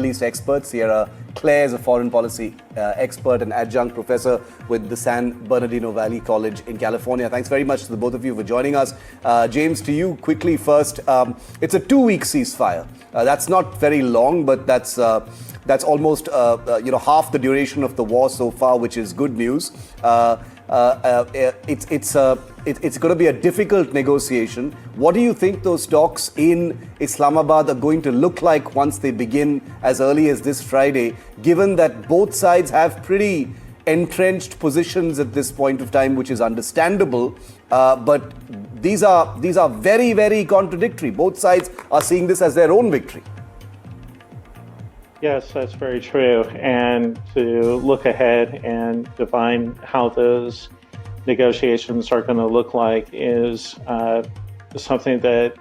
East expert. Sierra Claire is a foreign policy expert and adjunct professor with the San Bernardino Valley College in California. Thanks very much to the both of you for joining us. James, to you quickly first. It's a 2-week ceasefire. That's not very long, but that's almost half the duration of the war so far, which is good news. It's going to be a difficult negotiation. What do you think those talks in Islamabad are going to look like once they begin as early as this Friday, given that both sides have pretty entrenched positions at this point of time, which is understandable, but these are very, very contradictory. Both sides are seeing this as their own victory. Yes, that's very true. And to look ahead and define how those negotiations are going to look like is something that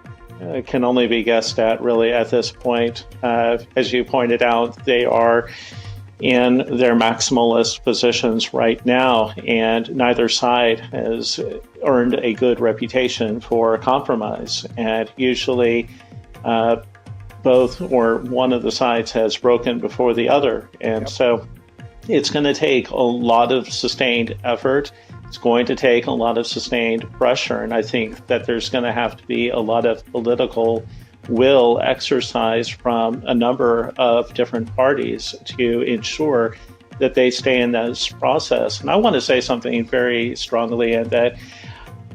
can only be guessed at really at this point. As you pointed out, they are in their maximalist positions right now, and neither side has earned a good reputation for compromise. And usually both or one of the sides has broken before the other. And so it's going to take a lot of sustained effort. It's going to take a lot of sustained pressure. And I think that there's going to have to be a lot of political will exercised from a number of different parties to ensure that they stay in this process. And I want to say something very strongly, and that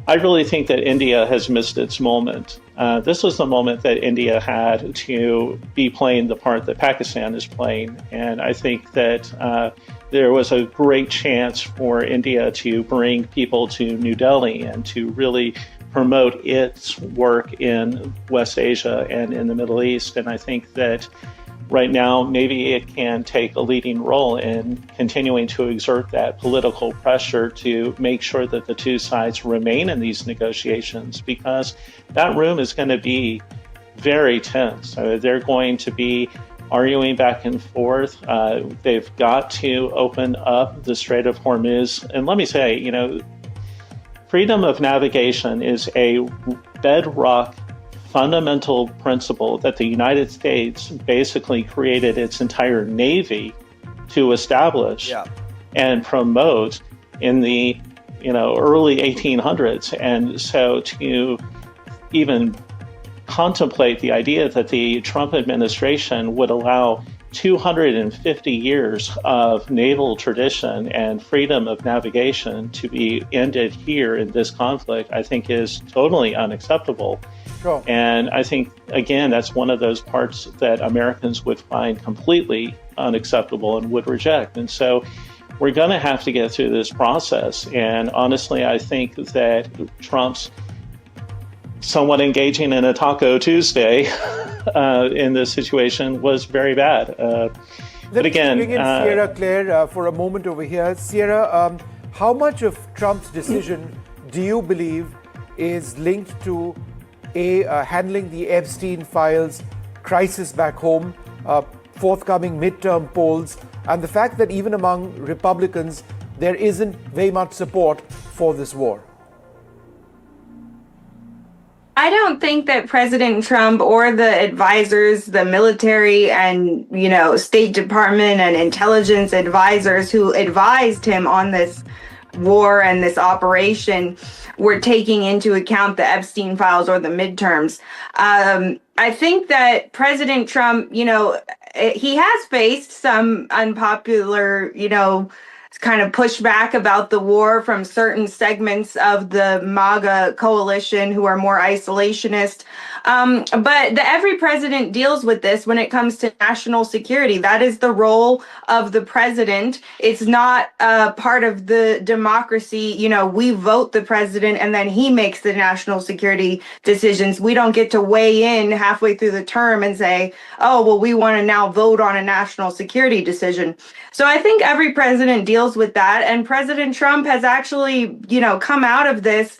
I really think that India has missed its moment. This was the moment that India had to be playing the part that Pakistan is playing. And I think that there was a great chance for India to bring people to New Delhi and to really promote its work in West Asia and in the Middle East. And I think that right now, maybe it can take a leading role in continuing to exert that political pressure to make sure that the two sides remain in these negotiations, because that room is going to be very tense. They're going to be arguing back and forth. They've got to open up the Strait of Hormuz. And let me say, freedom of navigation is a bedrock fundamental principle that the United States basically created its entire Navy to establish and promote in the early 1800s. And so to even contemplate the idea that the Trump administration would allow 250 years of naval tradition and freedom of navigation to be ended here in this conflict, I think is totally unacceptable. Sure. And I think, again, that's one of those parts that Americans would find completely unacceptable and would reject. And so we're going to have to get through this process. And honestly, I think that Trump's somewhat engaging in a Taco Tuesday in this situation was very bad. But again, bring in Sierra Claire for a moment over here. Sierra, how much of Trump's decision do you believe is linked to handling the Epstein files crisis back home, forthcoming midterm polls, and the fact that even among Republicans there isn't very much support for this war? I don't think that President Trump or the advisors, the military and, State Department and intelligence advisors who advised him on this war and this operation were taking into account the Epstein files or the midterms. I think that President Trump, he has faced some unpopular, kind of pushback about the war from certain segments of the MAGA coalition who are more isolationist. But every president deals with this when it comes to national security. That is the role of the president. It's not part of the democracy. We vote the president and then he makes the national security decisions. We don't get to weigh in halfway through the term and say, oh, well, we want to now vote on a national security decision. So I think every president deals with that. And President Trump has actually, come out of this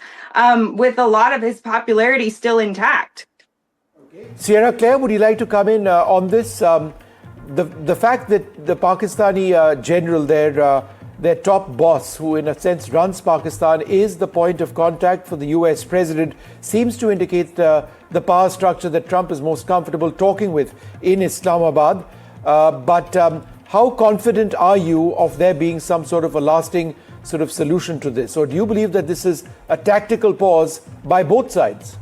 with a lot of his popularity still intact. Sierra Claire, would you like to come in on this? The fact that the Pakistani general, their top boss, who in a sense runs Pakistan, is the point of contact for the US president, seems to indicate the power structure that Trump is most comfortable talking with in Islamabad. But how confident are you of there being some sort of a lasting sort of solution to this? Or do you believe that this is a tactical pause by both sides?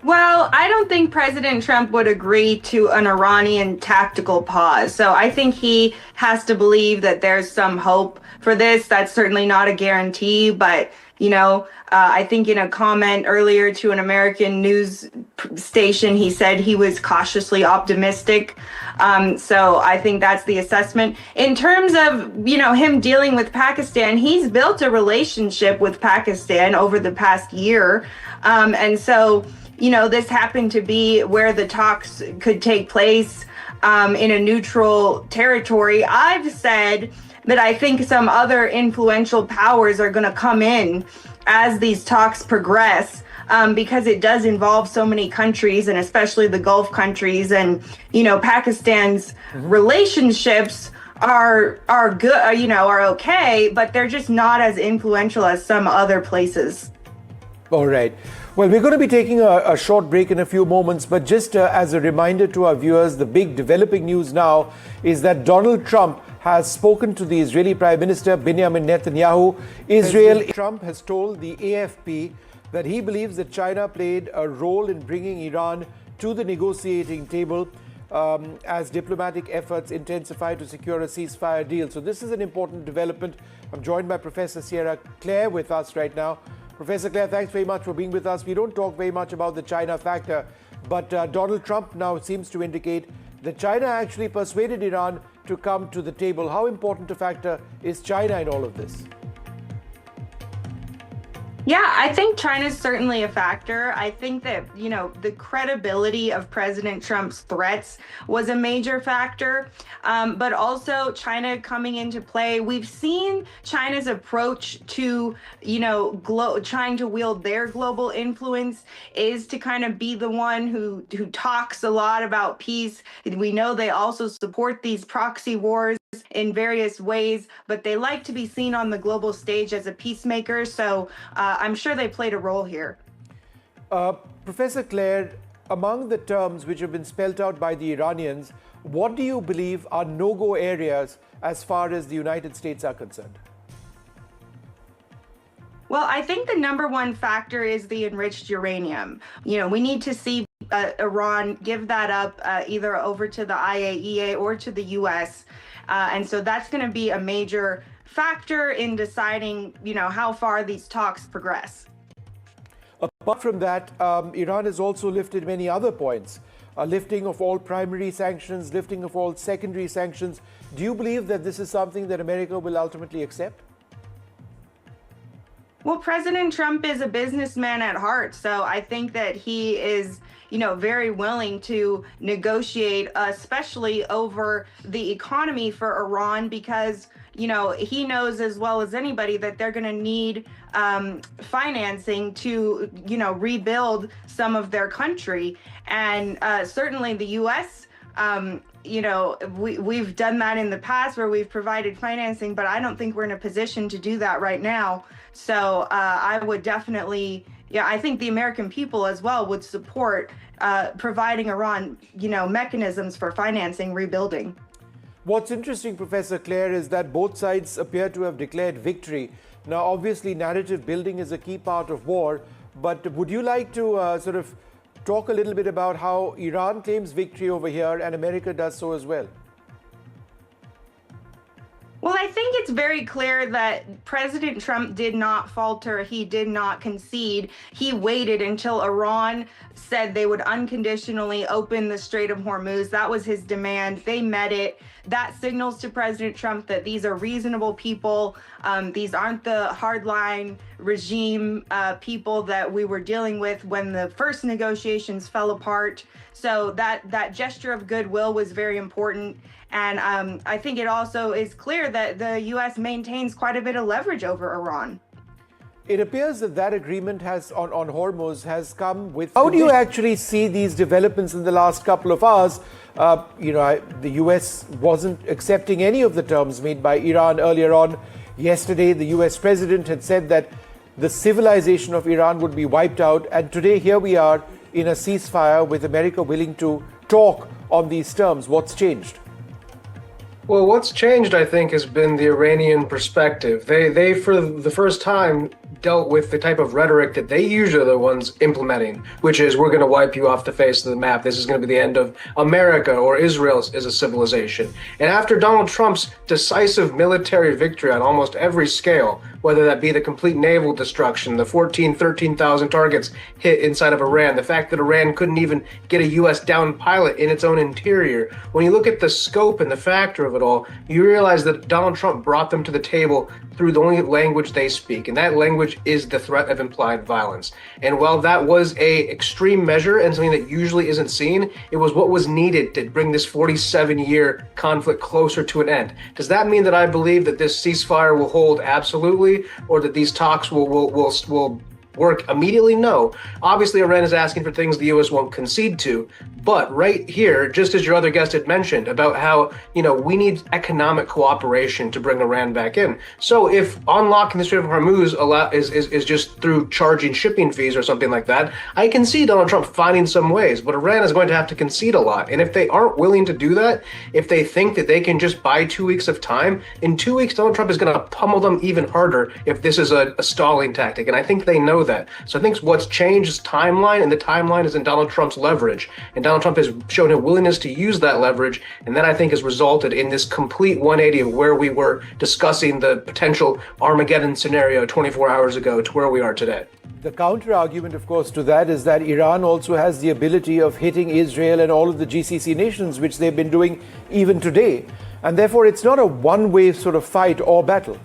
Well, I don't think President Trump would agree to an Iranian tactical pause. So I think he has to believe that there's some hope for this. That's certainly not a guarantee, but I think in a comment earlier to an American news station, he said he was cautiously optimistic. So I think that's the assessment. In terms of, him dealing with Pakistan, he's built a relationship with Pakistan over the past year. And so, this happened to be where the talks could take place in a neutral territory. I've said that I think some other influential powers are going to come in as these talks progress, because it does involve so many countries, and especially the Gulf countries. And, Pakistan's relationships are good, are okay, but they're just not as influential as some other places. All right. Well, we're going to be taking a short break in a few moments, but just as a reminder to our viewers, the big developing news now is that Donald Trump has spoken to the Israeli Prime Minister Benjamin Netanyahu. Trump has told the AFP that he believes that China played a role in bringing Iran to the negotiating table as diplomatic efforts intensify to secure a ceasefire deal. So this is an important development. I'm joined by Professor Sierra Claire with us right now. Professor Claire, thanks very much for being with us. We don't talk very much about the China factor, but Donald Trump now seems to indicate that China actually persuaded Iran to come to the table. How important a factor is China in all of this? Yeah, I think China's certainly a factor. I think that, the credibility of President Trump's threats was a major factor, but also China coming into play. We've seen China's approach to, trying to wield their global influence is to kind of be the one who talks a lot about peace. We know they also support these proxy wars in various ways, but they like to be seen on the global stage as a peacemaker. So I'm sure they played a role here. Professor Claire, among the terms which have been spelled out by the Iranians, what do you believe are no-go areas as far as the United States are concerned? Well, I think the number one factor is the enriched uranium. We need to see Iran give that up either over to the IAEA or to the U.S. And so that's going to be a major factor in deciding, how far these talks progress. Apart from that, Iran has also lifted many other points. Lifting of all primary sanctions, lifting of all secondary sanctions. Do you believe that this is something that America will ultimately accept? Well, President Trump is a businessman at heart, so I think that he is, very willing to negotiate, especially over the economy for Iran, because, he knows as well as anybody that they're going to need financing to, rebuild some of their country. And certainly the U.S., we've done that in the past where we've provided financing, but I don't think we're in a position to do that right now. So I would definitely, I think the American people as well would support providing Iran, mechanisms for financing rebuilding. What's interesting, Professor Claire, is that both sides appear to have declared victory. Now, obviously, narrative building is a key part of war, but would you like to sort of talk a little bit about how Iran claims victory over here and America does so as well? Well, I think it's very clear that President Trump did not falter. He did not concede. He waited until Iran said they would unconditionally open the Strait of Hormuz. That was his demand. They met it. That signals to President Trump that these are reasonable people. These aren't the hardline regime people that we were dealing with when the first negotiations fell apart. So that gesture of goodwill was very important. And I think it also is clear that the U.S. maintains quite a bit of leverage over Iran. It appears that that agreement has on Hormuz has come with... How do you actually see these developments in the last couple of hours? The U.S. wasn't accepting any of the terms made by Iran earlier on. Yesterday, the U.S. president had said that the civilization of Iran would be wiped out. And today, here we are in a ceasefire with America willing to talk on these terms? What's changed? Well, what's changed, I think, has been the Iranian perspective. They for the first time, dealt with the type of rhetoric that they usually are the ones implementing, which is, we're going to wipe you off the face of the map. This is going to be the end of America or Israel as a civilization. And after Donald Trump's decisive military victory on almost every scale, whether that be the complete naval destruction, the 13,000 targets hit inside of Iran, the fact that Iran couldn't even get a U.S. downed pilot in its own interior. When you look at the scope and the factor of it all, you realize that Donald Trump brought them to the table through the only language they speak, and that language is the threat of implied violence. And while that was a extreme measure and something that usually isn't seen, it was what was needed to bring this 47-year conflict closer to an end. Does that mean that I believe that this ceasefire will hold? Absolutely. Or that these talks will work immediately? No. Obviously, Iran is asking for things the U.S. won't concede to. But right here, just as your other guest had mentioned about how, we need economic cooperation to bring Iran back in. So if unlocking the Strait of Hormuz is just through charging shipping fees or something like that, I can see Donald Trump finding some ways, but Iran is going to have to concede a lot. And if they aren't willing to do that, if they think that they can just buy 2 weeks of time, in 2 weeks, Donald Trump is going to pummel them even harder if this is a stalling tactic. And I think they know that. So I think what's changed is timeline, and the timeline is in Donald Trump's leverage. And Donald Trump has shown a willingness to use that leverage, and that I think has resulted in this complete 180 of where we were discussing the potential Armageddon scenario 24 hours ago to where we are today. The counter argument, of course, to that is that Iran also has the ability of hitting Israel and all of the GCC nations, which they've been doing even today. And therefore, it's not a one-way sort of fight or battle.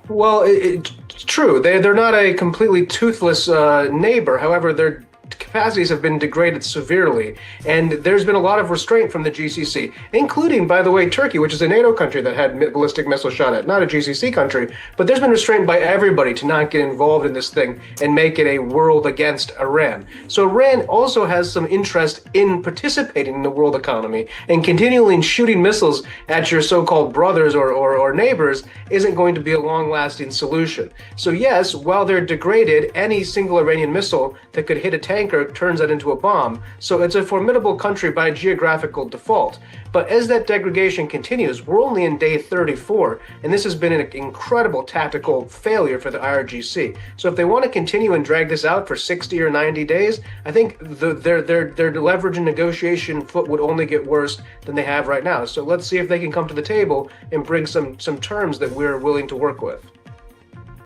Well, it's true. They're not a completely toothless neighbor. However, their capacities have been degraded severely, and there's been a lot of restraint from the GCC, including, by the way, Turkey, which is a NATO country that had ballistic missile shot at, not a GCC country, but there's been restraint by everybody to not get involved in this thing and make it a world against Iran. So Iran also has some interest in participating in the world economy, and continually shooting missiles at your so-called brothers or neighbors isn't going to be a long-lasting solution. So yes, while they're degraded, any single Iranian missile that could hit a tanker turns that into a bomb. So it's a formidable country by geographical default. But as that degradation continues, we're only in day 34, and this has been an incredible tactical failure for the IRGC. So if they want to continue and drag this out for 60 or 90 days, I think their leverage and negotiation foot would only get worse than they have right now. So let's see if they can come to the table and bring some terms that we're willing to work with.